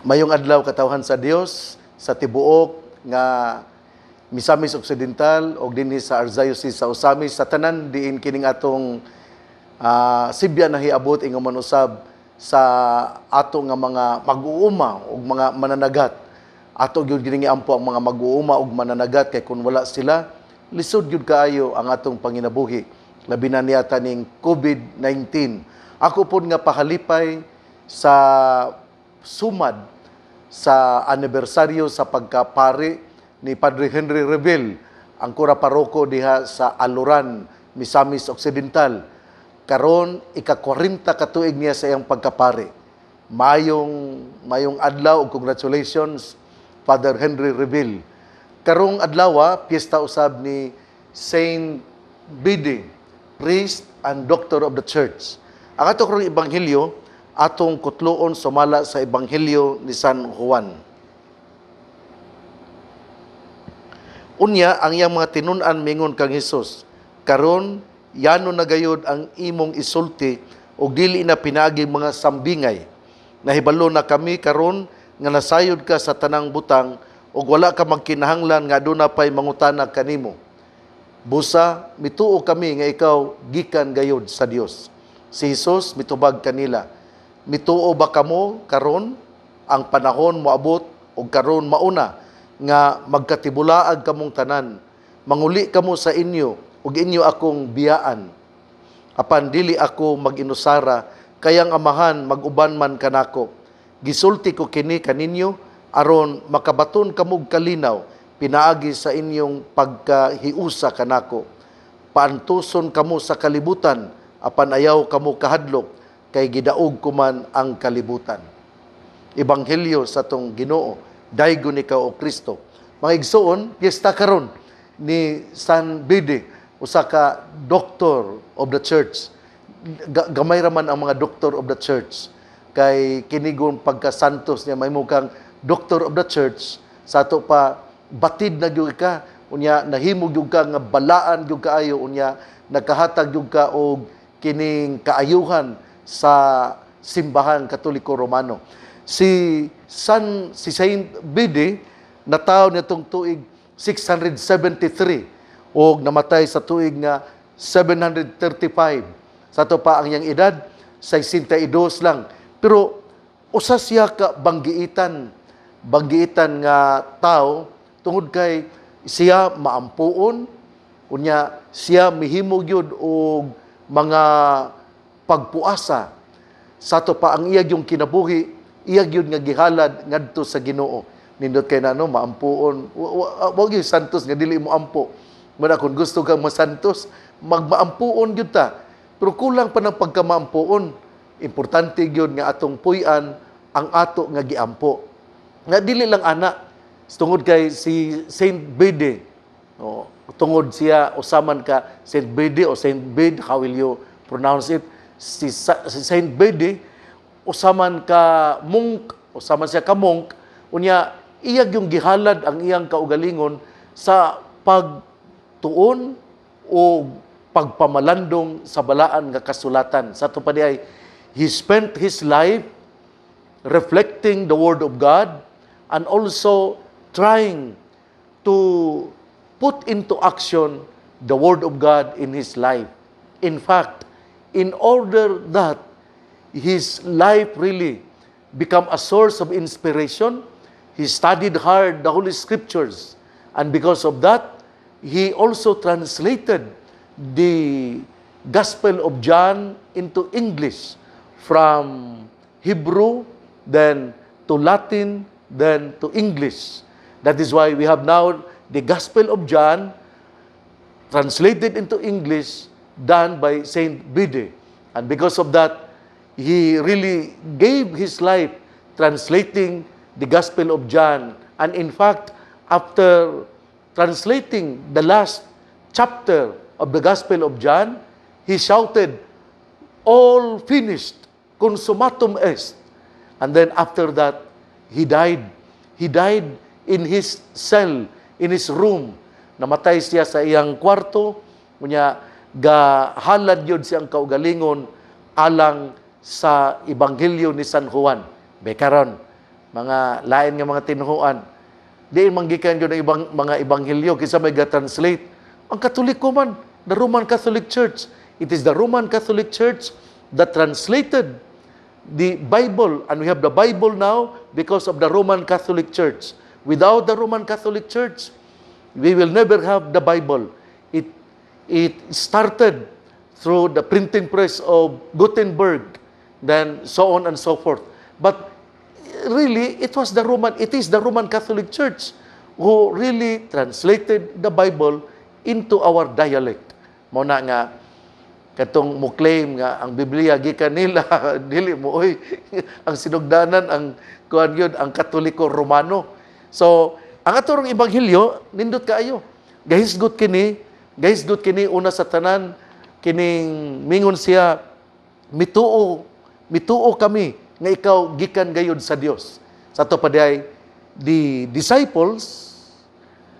Mayong adlaw katawhan sa Dios sa tibuok nga Misamis Occidental o dinhi sa Archdiocese sa Osamis sa tanan diin kining atong sibya na hiabot ingon man usab sa ato nga mga mag-uuma ug mga mananagat. Ato gyud gini ampo ang mga mag-uuma ug mananagat kay kun wala sila lisod gyud kaayo ang atong panginabuhi. Labi na niya taning COVID-19. Ako pod nga pahalipay sa sumad sa anibersaryo sa pagkapari ni Padre Henry Reville, ang kura paroko diha sa Aluran, Misamis Occidental. Karon ika-40 ka tuig niya sa iyang pagkapari. Mayong adlaw ug congratulations Father Henry Reville. Karong adlaw piyesta usab ni Saint Bede, priest and doctor of the church. Ang ato karong ebanghelyo atong kutloon sumala sa ebanghelyo ni San Juan. Unya ang iyang mga tinun-an mingon kang Hesus, karon yano na gayud ang imong isulti ug dili na pinaagi mga sambingay. Nahibalo na kami karon nga nasayod ka sa tanang butang ug wala ka magkinahanglan nga aduna pay mangutana kanimo. Busa mituo kami nga ikaw gikan gayud sa Dios. Si Hesus mitubag kanila, mituo ba kamo karon ang panahon moabot ug karon mauna nga magkatibulaag kamong tanan, manguli kamo sa inyo ug inyo akong biyaan. Apan dili ako mag-inusara kayang amahan mag-uban man kanako. Gisulti ko kini kaninyo aron makabaton kamog kalinaw pinaagi sa inyong pagkahiusa kanako. Paantuson kamo sa kalibutan apan ayaw kamo kahadlok kay gidaog ko man ang kalibutan. Ebanghelyo sa tong Ginoo, daygon ikaw o Kristo. Mga igsoon, piyesta karon ni San Bede, usa ka doctor of the church. Gamay raman ang mga doctor of the church. Kay kinigon pagkasantos niya, may mukhang doctor of the church, sa ato pa batid na gyud ka, unya nahimo gyud ka nga balaan gyud kaayo, unya nakahatag gyud ka og kining kaayuhan sa simbahan Katoliko Romano. Si Saint Bede nataw nitong tuig 673 o namatay sa tuig nga 735. Sa to pa ang iyang edad 62 lang. Pero usa siya ka banggiitan nga tao tungod kay siya maampuon, unya siya mihimo gyud og mga pagpuasa. Sa to pa ang iya yung kinabuhi, iya gyud nga gihalad ngadto sa Ginoo. Nindot kay nano maampuon, wa gyud santos nga dili mo ampo. Muna kung gusto kang masantos, magmaampuon gyud ta. Pero kulang pa ng pagkamaampuon. Importante gyud nga atong puy-an ang ato nga giampo. Nga dili lang ana, tungod kay si Saint Bede, tungod siya usaman ka Saint Bede o Saint Bede, how will you pronounce it? Si Saint Bede, usaman ka monk, usaman siya ka monk, unya iyag yung gihalad ang iyang kaugalingon sa pagtuon o pagpamalandong sa balaan nga kasulatan. Sa ito pa ay, he spent his life reflecting the Word of God and also trying to put into action the Word of God in his life. In fact, in order that his life really become a source of inspiration, he studied hard the Holy Scriptures. And because of that, he also translated the Gospel of John into English from Hebrew, then to Latin, then to English. That is why we have now the Gospel of John translated into English done by Saint Bede. And because of that, he really gave his life translating the Gospel of John. And in fact, after translating the last chapter of the Gospel of John, he shouted, "All finished, consummatum est." And then after that, he died. He died in his cell, in his room. Namatay siya sa iyang kwarto, kunya gahalad yun siyang kaugalingon alang sa Ebanghelyo ni San Juan. Bekaron, mga lain nga mga tinuhuan. Di manggikan yun ang ibang mga ebanghelyo kinsa may ga-translate. Ang Katoliko man, the Roman Catholic Church. It is the Roman Catholic Church that translated the Bible, and we have the Bible now because of the Roman Catholic Church. Without the Roman Catholic Church, we will never have the Bible. It started through the printing press of Gutenberg, then so on and so forth. But really, it is the Roman Catholic Church who really translated the Bible into our dialect. Mao na nga katong mo claim nga ang Biblia gikan nila dili mo oy ang sinugdanan ang kuan gyud ang Katoliko Romano. So ang aturong ebanghelyo nindot kaayo. Gahisgot kini una sa tanan kining mingon siya mituo kami nga ikaw gikan gayud sa Dios. Sa to paday the disciples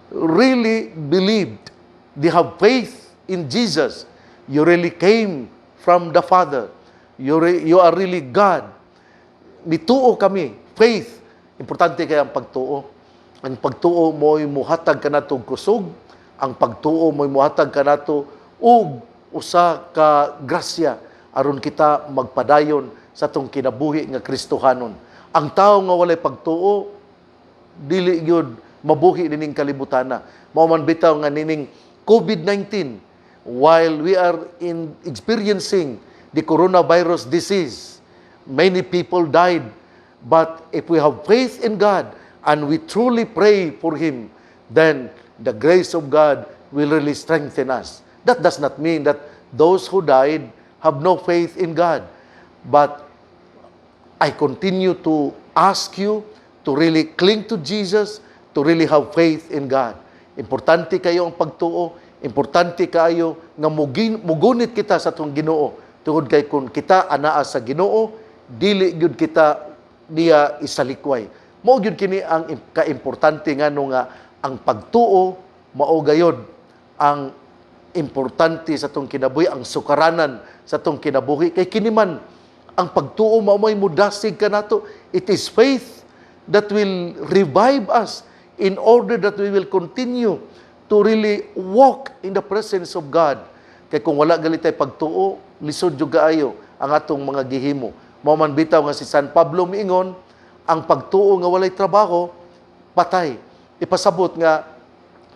really believed, they have faith in Jesus. You really came from the Father. You are really God. Mituo kami. Faith. Importante kaya ang pagtuo. Ang pagtuo mo'y muhatag ka na itong kusog. Ang pagtuo mo'y muhatag ka na ito ug usa ka grasya aron kita magpadayon sa itong kinabuhi nga Kristohanon. Ang tao nga walay pagtuo, dili yun mabuhi nining kalibutana. Mao man bitaw nga nining COVID-19, while we are experiencing the coronavirus disease, many people died. But if we have faith in God and we truly pray for Him, then the grace of God will really strengthen us. That does not mean that those who died have no faith in God. But I continue to ask you to really cling to Jesus, to really have faith in God. Importante kayo ang pagtuo. Importante kayo nga mugunit kita sa itong Ginoo. Tungod kay kung kita anaa sa Ginoo, dili gyud kita niya isalikway. Mao gyud kini ang kaimportante ngano nga ang pagtuo mao gayod ang importante sa itong kinabuhi, ang sukaranan sa itong kinabuhi. Kay kini man ang pagtuo mao may mudasig kanato. It is faith that will revive us in order that we will continue to really walk in the presence of God. Kay kung wala galitay pagtuo, lisod jud kaayo ang atong mga gihimo. Mao man bitaw nga si San Pablo miingon, ang pagtuo nga walay trabaho, patay. Ipasabot nga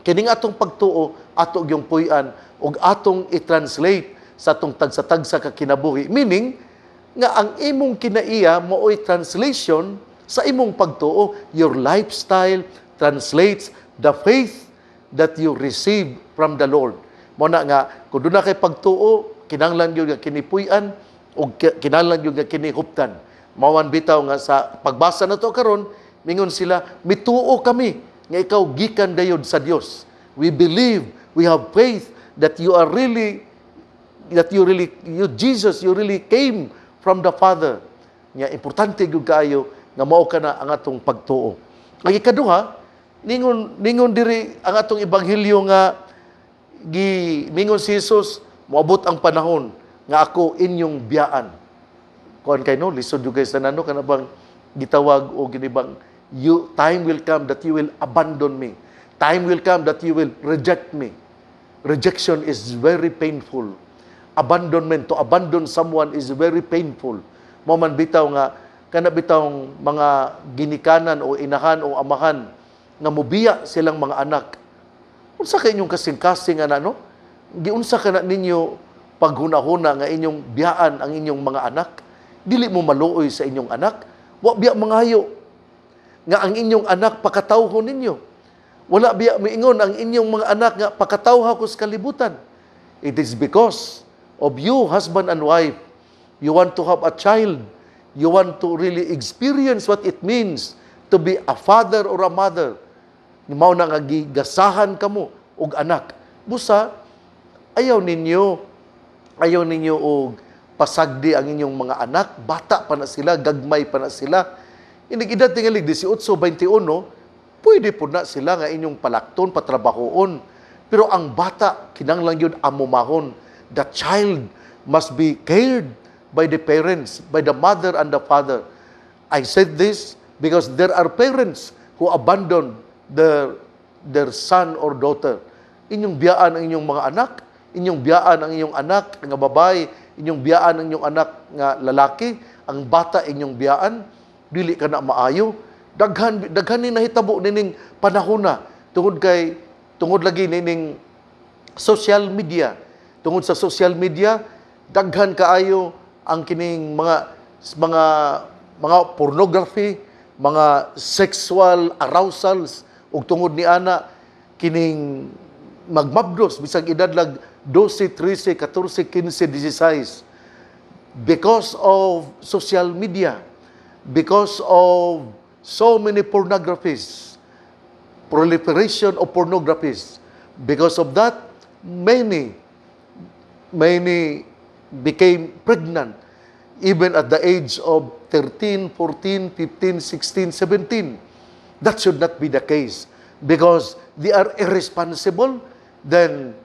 kining atong pagtuo ato gyung puy-an ug atong i-translate sa atong tagsa-tagsa ka kinabuhi. Meaning nga ang imong kinaiya mao'y translation sa imong pagtuo. Your lifestyle translates the faith that you receive from the Lord. Mo na nga kun dunay kay pagtuo, kinahanglan gyud nga kinipuy-an ug kinahanglan gyud nga kinihuptan. Mawan bitaw nga sa pagbasa nato karon, mingon sila, mituo kami nga ikaw gikan dayod sa Dios. We believe, we have faith that you Jesus, you really came from the Father. Nga importante gyud kaayo nga mao kana ang atong pagtuo. Ang ikaduha, ningon diri ang atong ebanghelyo nga mingon si Jesus, moabot ang panahon nga ako inyong biyaan. Kuan kay no, lisod jud guys tanano kana bang gitawag o ginibang time will come that you will abandon me. Time will come that you will reject me. Rejection is very painful. Abandonment, to abandon someone is very painful. Mo man bitaw nga kana bitawng mga ginikanan o inahan o amahan nga mobiya silang mga anak. Unsa kay inyong kasing-kasing ana no? Giunsa kana ninyo paghunahuna nga inyong biyaan ang inyong mga anak? Dili mo maluoy sa inyong anak? Wa biya mangayo nga ang inyong anak pakatawhon ninyo. Wala biya miingon ang inyong mga anak nga pakatawha ko sa kalibutan. It is because of you, husband and wife. You want to have a child. You want to really experience what it means to be a father or a mother. Mao na nga gigasahan kamo og anak. Busa ayaw ninyo og pasagdi ang inyong mga anak, bata pa na sila, gagmay pa na sila. Inigidad tingali 18-21, pwede po na sila nga inyong palakton, patrabahoon. Pero ang bata, kinanglang yun amumahon. The child must be cared by the parents, by the mother and the father. I said this Because there are parents who abandon their son or daughter. Inyong biyaan ang inyong mga anak, inyong biyaan ang inyong anak nga babae, inyong biyaan ang inyong anak nga lalaki, ang bata inyong biyaan, dili ka na maayo. Daghan ni nahitabo nining panahon na tungod lagi nining social media. Tungod sa social media, daghan kaayo ang kining mga pornography, mga sexual arousals ug tungod ni ana kining magmabdos bisag edad lag 12, 13, 14, 15, 16 because of social media, because of so many pornographies, proliferation of pornographies. Because of that, many became pregnant even at the age of 13, 14, 15, 16, 17. That should not be the case because they are irresponsible. Then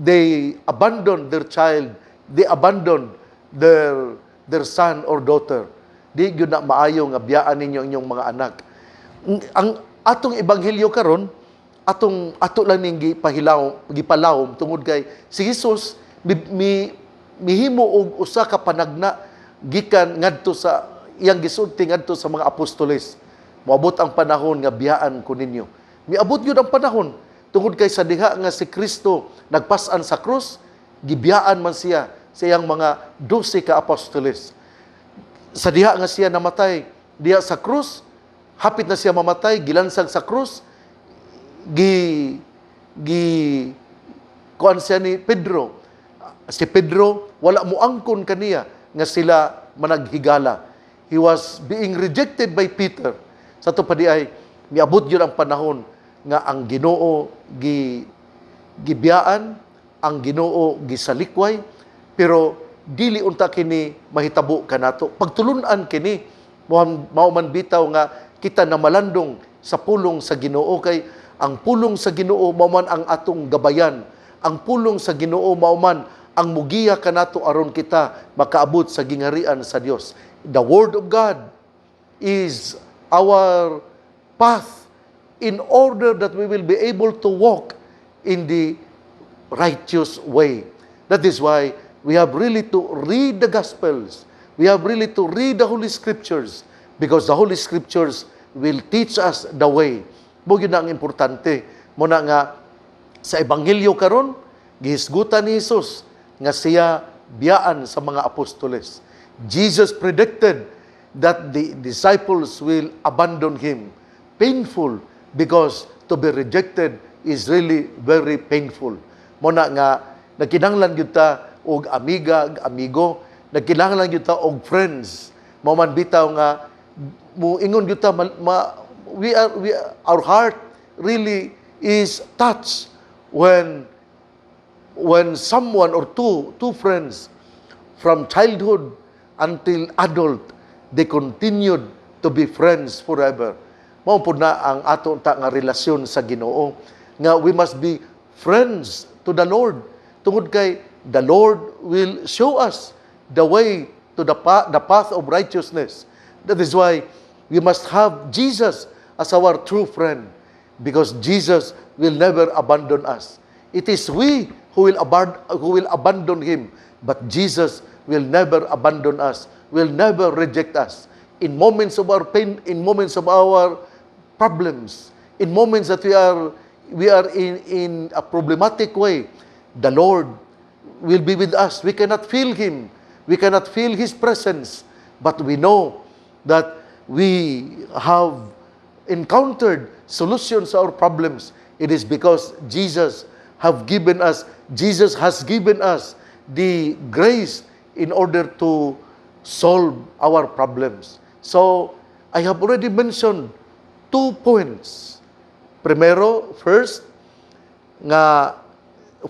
they abandon their child, they abandon their son or daughter. Di gyud na maayo nga biyaan ninyo inyong mga anak. Ang atong ebanghelyo karon, ato lang ning gipalawom tungod kay si Jesus mihimo og usa ka panagna gikan ngadto sa iyang gisulti ngadto sa mga apostoles. Moabot ang panahon nga biyaan ko ninyo. Miabot gyud ang panahon tungod kay sa diha nga si Kristo nagpas-an sa krus, gibiyaan man siya sa iyang mga 12 ka apostoles. Sa diha nga siya namatay diha sa krus, hapit na siya mamatay, gilansag sa krus, kuan siya ni Pedro. Si Pedro wala mo angkon kaniya nga sila managhigala. He was being rejected by Peter. Sa to pa di ay miabot yun ang panahon nga ang Ginoo gibiyaan, ang Ginoo gisalikway, pero dili unta kini mahitabo kanato. Pagtulunan kini mao man bitaw nga kita na malandong sa pulong sa Ginoo kay ang pulong sa Ginoo mao man ang atong gabayan. Ang pulong sa Ginoo mao man ang mugiya kanato aron kita makaabot sa gingharian sa Dios. The Word of God is our path in order that we will be able to walk in the righteous way. That is why we have really to read the Gospels. We have really to read the Holy Scriptures because the Holy Scriptures will teach us the way. Mo yun na ang importante. Muna nga sa Ebanghelyo karon, gihisgutan ni Jesus nga siya biyaan sa mga apostoles. Jesus predicted that the disciples will abandon Him. Painful because to be rejected is really very painful. Muna nga, nagkinahanglan gyud ta og amigo, nagkinahanglan gyud ta og friends. Mao man bitaw nga muingon gyud ta our heart really is touched when someone or two friends from childhood until adult, they continued to be friends forever. Mao pud na ang ato ta nga relasyon sa Ginoo nga we must be friends to the Lord. Tungod kay the Lord will show us the way to the path of righteousness. That is why we must have Jesus as our true friend because Jesus will never abandon us. It is we who will abandon Him, but Jesus will never abandon us, will never reject us. In moments of our pain, in moments of our problems, in moments that we are in a problematic way, the Lord will be with us. We cannot feel Him. We cannot feel His presence. But we know that we have encountered solutions to our problems. It is because Jesus has given us the grace in order to solve our problems. So, I have already mentioned 2 points. First, nga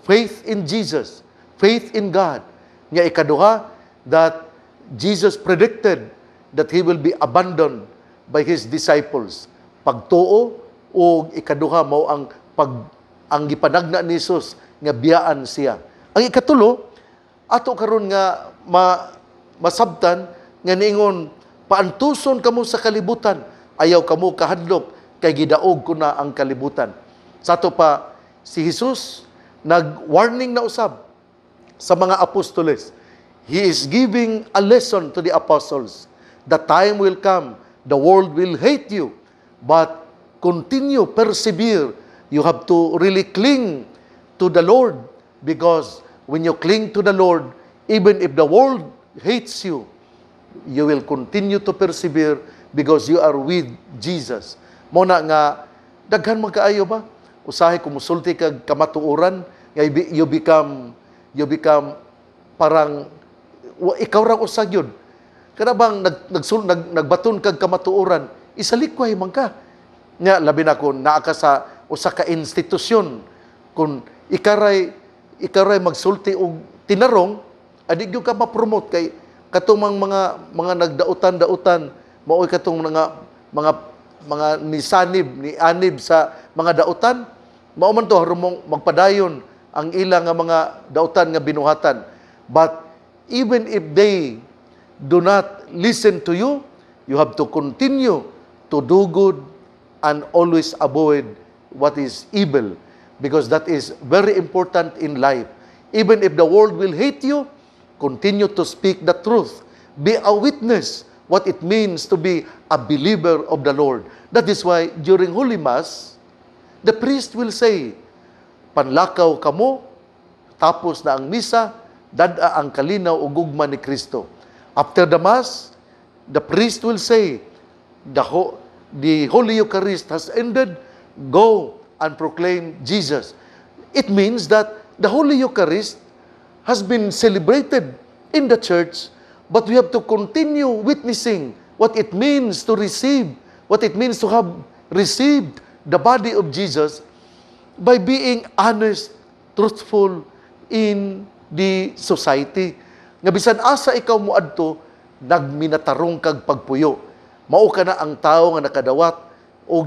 faith in Jesus, faith in God. Nga ikaduha, that Jesus predicted that He will be abandoned by His disciples. Pagtuo o ikaduha mao ang gipanagna ni Jesus nga biyaan siya. Ang ikatulo, ato karon nga masabtan nga niingon paantuson kamo sa kalibutan ayaw kamo kahadlok kay gidaog ko na ang kalibutan. Sa to pa si Jesus nag-warning na usab sa mga apostoles. He is giving a lesson to the apostles. The time will come, the world will hate you, but continue, persevere. You have to really cling to the Lord, because when you cling to the Lord, even if the world hates you, you will continue to persevere because you are with Jesus. Muna nga, daghan magkaayo ba? Usahay kumusulti kag kamatuoran, nga you become parang ikaw ra usag yun. Kada bang nagbaton kag kamatuoran, isalikway man ka. Nga labi na kung naa ka sa usa ka institusyon, kung ikaray magsulti og tinarong, adi gyud ka ma-promote kay katumang mga nagdautan-dautan, maoy katong mga ni anib sa mga dautan, mao man to harumong magpadayon ang ilang nga mga dautan nga binuhatan. But even if they do not listen to you, you have to continue to do good and always avoid what is evil, because that is very important in life. Even if the world will hate you, continue to speak the truth. Be a witness what it means to be a believer of the Lord. That is why during Holy Mass, the priest will say, panlakaw kamo, tapos na ang misa, dada ang kalinaw o gugma ni Kristo. After the Mass, the priest will say, the Holy Eucharist has ended, go and proclaim Jesus. It means that the Holy Eucharist has been celebrated in the church, but we have to continue witnessing what it means to receive, what it means to have received the body of Jesus by being honest, truthful in the society. Nga bisan asa ikaw moadto, nagminatarong kag pagpuyo. Mao ka na ang tao nga nakadawat o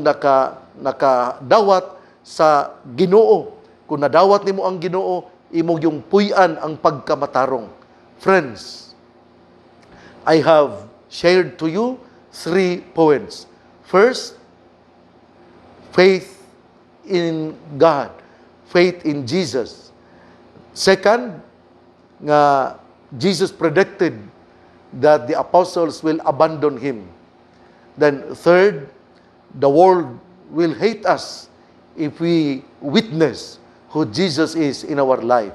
nakadawat sa Ginoo. Kung nadawat nimo ang Ginoo, imo yung puy-an ang pagkamatarong. Friends, I have shared to you 3 points. First, faith in God, faith in Jesus. Second, nga Jesus predicted that the apostles will abandon Him. Then third, the world will hate us if we witness who Jesus is in our life.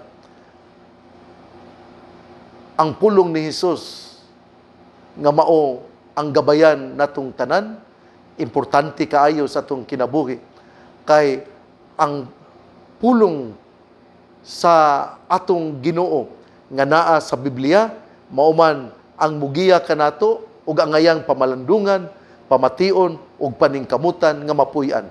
Ang pulong ni Jesus nga mao ang gabayan natong tanan, importante kaayo sa atong kinabuhi, kay ang pulong sa atong Ginoo nga naa sa Biblia mao man ang mugiya kanato ug ang ngayang pamalandungan, pamation ug paningkamutan nga mapuy-an.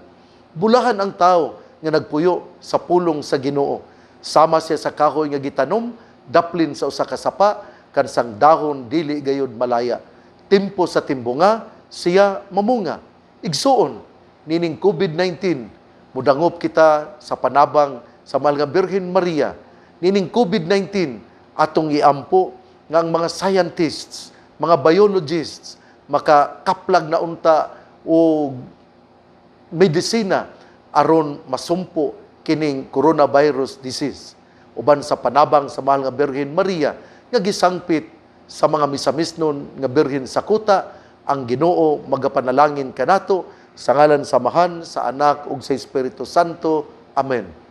Bulahan ang tao nga nagpuyo sa pulong sa Ginoo. Sama siya sa kahoy nga gitanom, daplin sa usa ka sapa, kansang dahon dili gayud malaya. Timpo sa timbunga, siya mamunga. Igsuon, nining COVID-19, mudangop kita sa panabang sa mahal nga Birhen Maria. Nining COVID-19, atong iampo nga ang mga scientists, mga biologists, makakaplag na unta o medisina aron masumpo kining coronavirus disease. Uban sa panabang sa mahal nga Birhen Maria, nga gisangpit sa mga misamisnon nga Birhen sa kuta, ang Ginoo magapanalangin kanato sa ngalan sa Amahan, sa Anak ug sa Espiritu Santo. Amen.